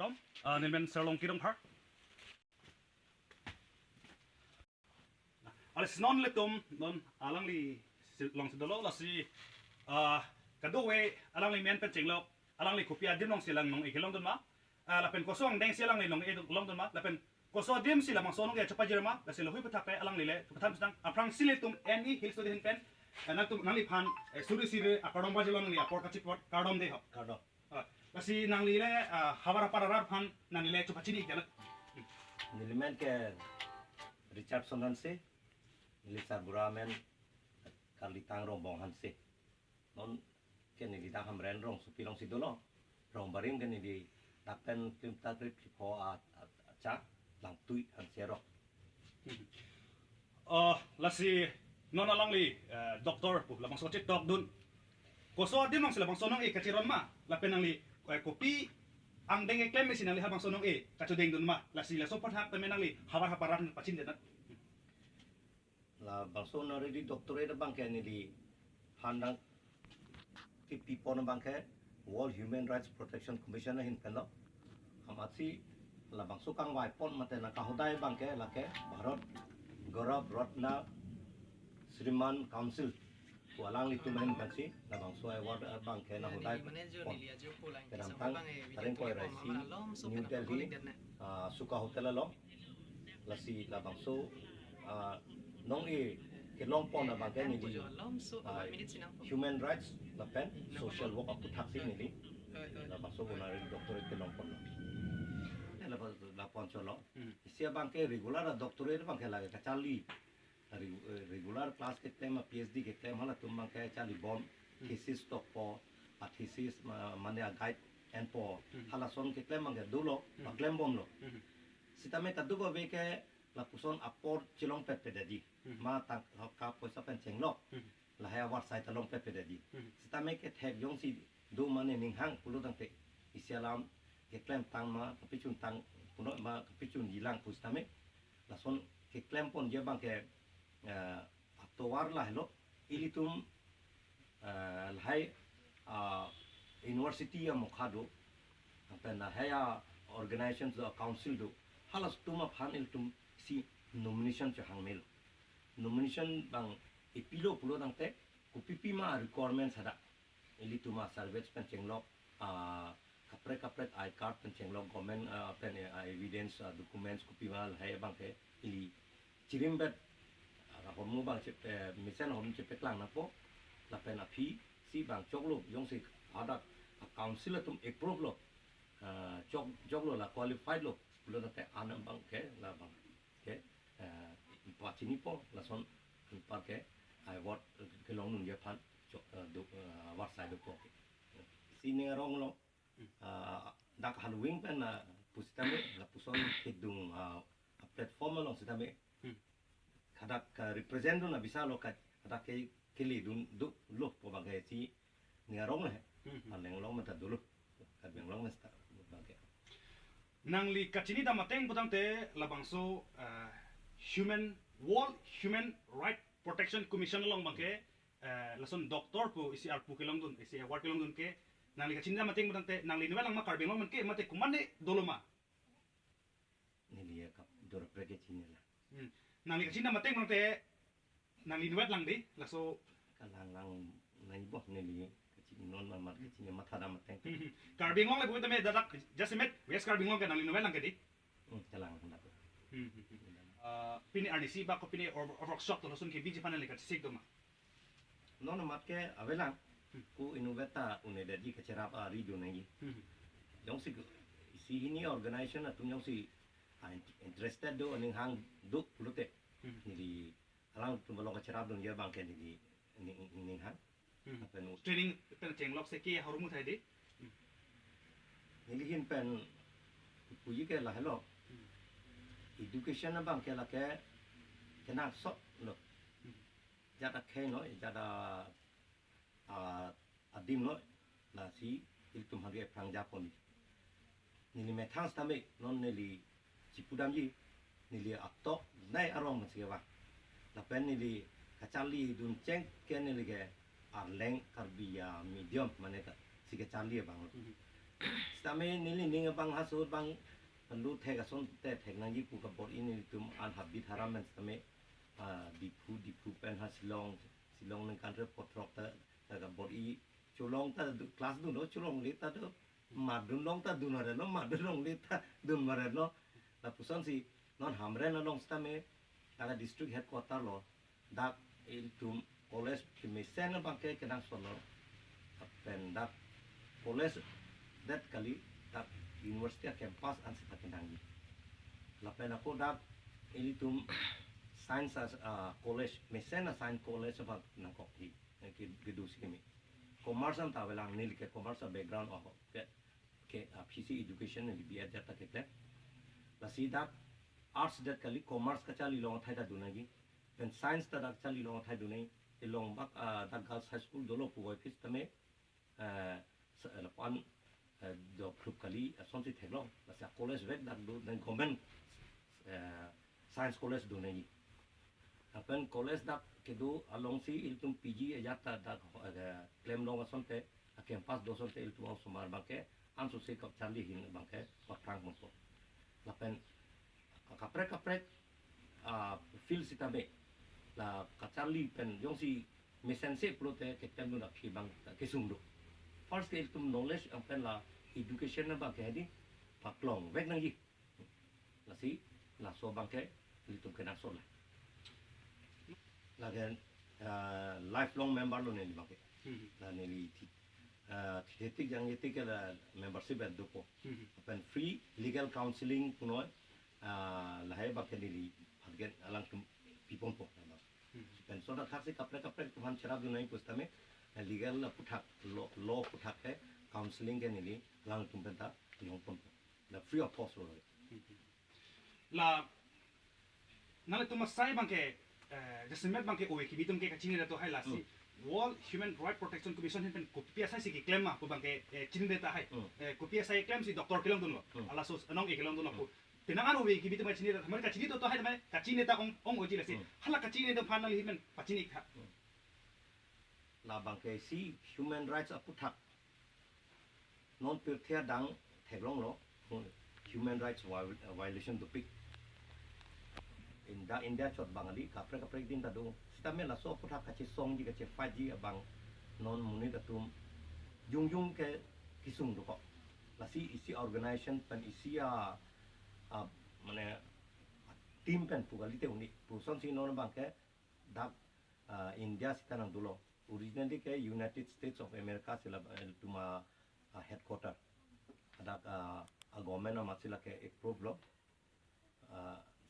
tom nên men serlong kirong par alis non le tom non alang li long sidolo la si kadowe alang li men pen chenglok alang li kopia dim long silang nong ikilong dun ma la pen kosong deng silang li nong long dun ma la pen koso dim sila mang sonong ya chapa jirma la sila hui patak pe alang li le patam sedang aprang sile tum any hill study pen nang tum nang li phan suri sire akadom bajilong li apor kachik pot kardom de ho kardom kasi nang li le hawara pararar phan nang li le chapa chini kala Nilimen ke Richardson Hanse, Nilisa Buramen, Karlitang Rombong Hanse. Non ke nilita hamren rong supilong sidolo. Rong barim ke nili takpen tim tatrip po cha lang tui Hanse ro. Lasi non alang li doktor pu labang so cek dok dun. Koso di mang silabang sonong kaciron ma lapen nang li kopi ang denge klaim mesin ang lihabang sonong kacu deng dun ma lasi la sopot hak temen ang li hawar haparan pacin denat La bang so na ready doktor e bang ke nili handang tipi po na bang ke World Human Rights Protection Commission na hin pelo. Hamasi la bang so kang wai pon mate na kahudai bang ke la ke Bharat Gaurav Ratna Shriman Council walang li tumahin kansi na bang so ay ward bang ke na hudai kadang tang taring ko raisi New Delhi suka hotel lo lasi la bang so nong ke long pon na bang ke ni di human rights la pen social work up to taxi ni di la bang so guna doktor ke long pon la pon cholo isia bang ke regular doktor e bang ke la ka chali regular class ke tema PhD ke tema hala tumbang ke chali bom thesis to po thesis mane guide and po hala son ke tema ke dulo klem bom lo sitame kadugo be ke la puson apor chilong pet pedadi ma tak ka poisa pen chenglo la haya war sai talong pet pedadi sitame ke thek yong si do mane ning hang pulo tang te isialam ke klem tang ma kapichun tang puno ma kapichun hilang pustame la son ke klem pon je bang ke atowar lah lo ilitum lahai university ya mokhado apena haya organization the council do halas tuma phan ilitum si nomination cha hangmel nomination bang ipilo pulo dang te kupipi ma requirements hada ilituma service pen chenglok kapre I card pen chenglok government pen evidence documents kupi ma lahai bang ke ili chirimbet homu bang cepe misen homu cepe klang na po la pen api si bang choklo yong si ada council tum approve lo choklo la qualified lo lo na te anam bang ke la bang ke pachini po la son par ke I what ke long nun ye phan do war sai do po si ne rong lo dak halloween pen pusitame la puson hidung platform lo sitame kadak represent na bisa lo kadak ke kili dun du lo po bagai si ngarong le aleng lo mata dulu kadang lo mesta bagai nang li kachini da mateng budang te labangso human right protection commission long bangke lason doktor pu isi arpu kelong dun isi award kelong dun ke nang li kachini da mateng budang te nang li niwelang ma karbeng long ke mate kumane doloma ni ya kap dor prege chini la nang li kachini da mateng budang te nang li niwet lang di laso kalang nai bo ni li kachini non ma kachini matha da mateng karbeng long le bu tame dadak just met wes karbeng long ke nang li niwet lang ke di kalang hendak pini RDC ba ko pini workshop to lason ke biji panel le kachik doma non mat ke avelang ku inuveta uneda di kecerap rido nai yong si ini organization atau yong si interested do ning hang duk lute ni alang tu balong kecerap dong ya bangke ni ning hang apa nu training pen chenglok se ke harumu thai de ni hin pen puji ke la hello education na bangke la ke kena so lo jada ke no jada adim no la si iltum hage prang japon ni metang stame non neli cipudam ji nili atok nai arong masih la pen nili kacali dun ceng ke nili ke arleng karbia medium mana ta si kacali bang Stame nili ninga bang hasut bang lu thega son te theg nang yipu ka bor ini tum an habit haram men stame dipu pen has long silong nang kanre potrok ta ka bor I chulong ta class du no chulong le ta do madun long ta du no re no madun long le ta dun mare no la puson si non hamre na long stame ala district headquarter lo dak il tum college ki mesen bang ke kedang sono pen dak college that kali dak university campus an sa kinangi lapen ako dak ilitum science as college mesen science college ba nangkok hi ki gedus kimi commerce am tawelang nil ke commerce background oh ke PC education ni biar jata ke kle lasi dak arts that kali commerce ka chali long thai da dunagi pen science ta dak chali long thai dunai ilong bak dak girls high school dolo pu wai fis tame lapan do group kali sonsi theglo lasa college vek dak do dan government science college do nei apen college dak kedu along si iltum PG ajata dak claim long sonte a campus do sonte iltum au sumar bangke an so se kap charli hin bangke patrang mo lapen kaprek feel sitabe la kacharli pen yong si mesense plote ke temu na phi bang ke sungdo first ke iltum knowledge pen la education na ba ke di paklong vek nang yi la si la so bang ke iltum ke na so la gen lifelong member lo ne bang ke la ne li thetik yang yetik la membership at do ko pen free legal counseling puno la hai ba ke li phagen alang tum pipon po pen so da khasi kapre tuhan cherab du nai pustame legal la puthak law puthak ke counseling ke nili lang tum ta long pon la free of cost lo la nale tuma sai bangke jasmet bangke owe ki bitum ke kachini da to hai lasi World Human Rights Protection Commission hin kopia sai siki claim ma ko bangke chin deta hai kopia sai claim si doctor kilong dun ala sos anong e kilong dun ko tinangan owe ki bitum kachini da hamar kachini to hai mai kachini ta ong oji lasi hala kachini da final himen pachini kha la bangke si human rights aputhak non per thea dang theglong lo human rights violation to pick India chot bangali kapre din ta do stame la so puthak kachi song ji kachi faji abang non muni datum yung ke kisung do ko la si isi organization pen isi mane team pen pugali te uni puson si non bangke dak India sitanang dulo originally ke United States of America sila tuma headquarter ada government amasila ke approve lo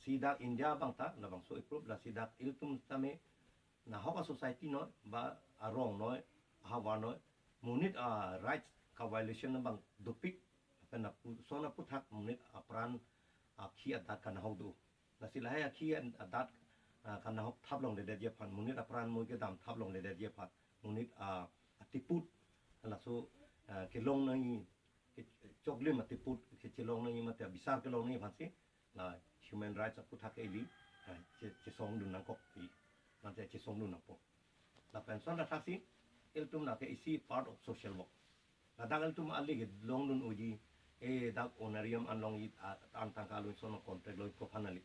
sidak India bangta na bang so approve la sidak iltum tame na hoka society no ba arong no hawa no munit rights ka violation na bang dopik na so na puthak munit apran khi adat kan haudu na sila hay khi adat kan hok thablong de je phan munit apran mo ke dam thablong de je phan munit atiput la so ke long na ni choklim atiput ke chelong na ni mate bisar ke long ni phansi la human rights aputhak eli che song dun na kok pi na che song dun na po la pension na taksi iltum na ke isi part of social work la dangal tum ali ke long dun uji dak onarium anlong it an tangkalu sono contract lo ko phanali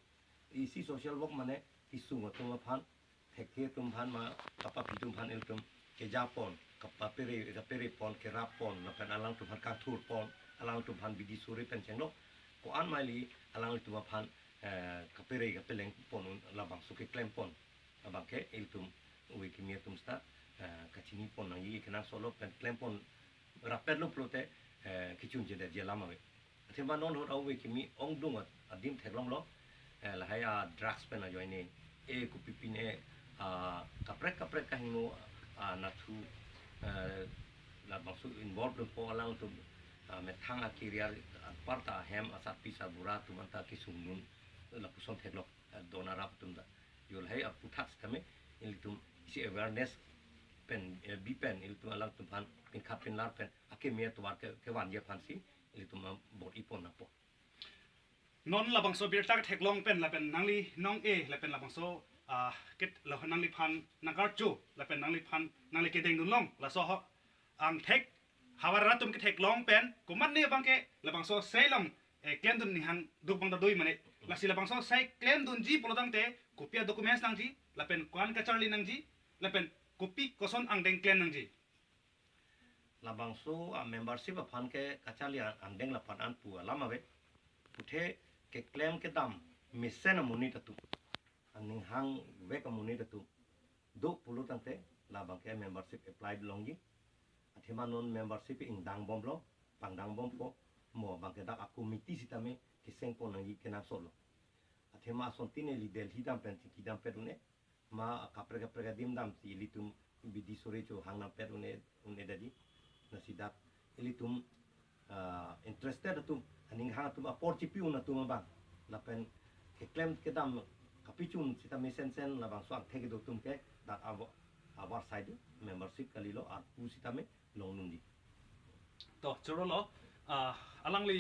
isi social work mane isung tum phan thekhe tum phan ma kapa pitum phan iltum ke japon kapa pere pon ke rapon na pen alang tum phan ka thur pon alang tum phan bidi suri pen chenglo ko an mali alang tum phan kapeleng pon labang suke claim pon abang ke iltum uwe kimia tum sta kachini pon nangi kena solo pen claim pon rapid lo plote kichun je de lama we thema non ho uwe kimi ong dung adim theglong lo la haya drugs pen a joine ku pipine kaprek ka hinu na thu la bangsu involved po alang tum methang akiriar parta hem asat pisa burat tu manta kisungun la puson theglo donara tum da yol hai aputhak kame iltum isi awareness pen bi pen iltum alang tum phan pin khapin lar pen ake me to war ke wan ye phan si iltum bot ipon na po non la bangso bir tak theklong pen la pen nangli nong e la pen la bangso ket la nangli phan nagar chu la pen nangli phan nangli ke deng dun long la so ho ang thek hawara tum ke thek long pen kuman ne bang ke labang so sei long claim dun ni hang duk bang da doi mane la si labang so sei claim dun ji polodang te kopia documents nang ji la pen kwan ka charli nang ji la pen kopi koson ang deng claim nang ji labang so a membership a phan ke kachali an deng la phan an pu lama be puthe ke claim ke dam misen amuni tatu aning hang we ka muni tatu do pulu tante labang ke membership applied long ji athima non membership ing dang bom lo pang dang bom po mo bang ke da a committee sitame ke seng po nang ke na solo athima son tine li delhi dam pen ki dam perune ma kapre dim dam ti litum bidi sore cho hang na perune une dadi nasidat ilitum interested tum aning hang tum apor chipi una tum bang lapen ke claim ke dam kapichun sita mesen sen labang so ang thege do tum ke dat our side membership kalilo at pu sita me long nundi to choro lo alang li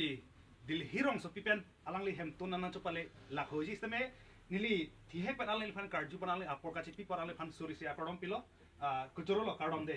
dil hirong so pipen alang li hem tun nan chopale la khoji stame nili thihe pan alang li fan karju pan alang apor ka chipi par alang fan suri se akordom pilo kuchoro lo kardom de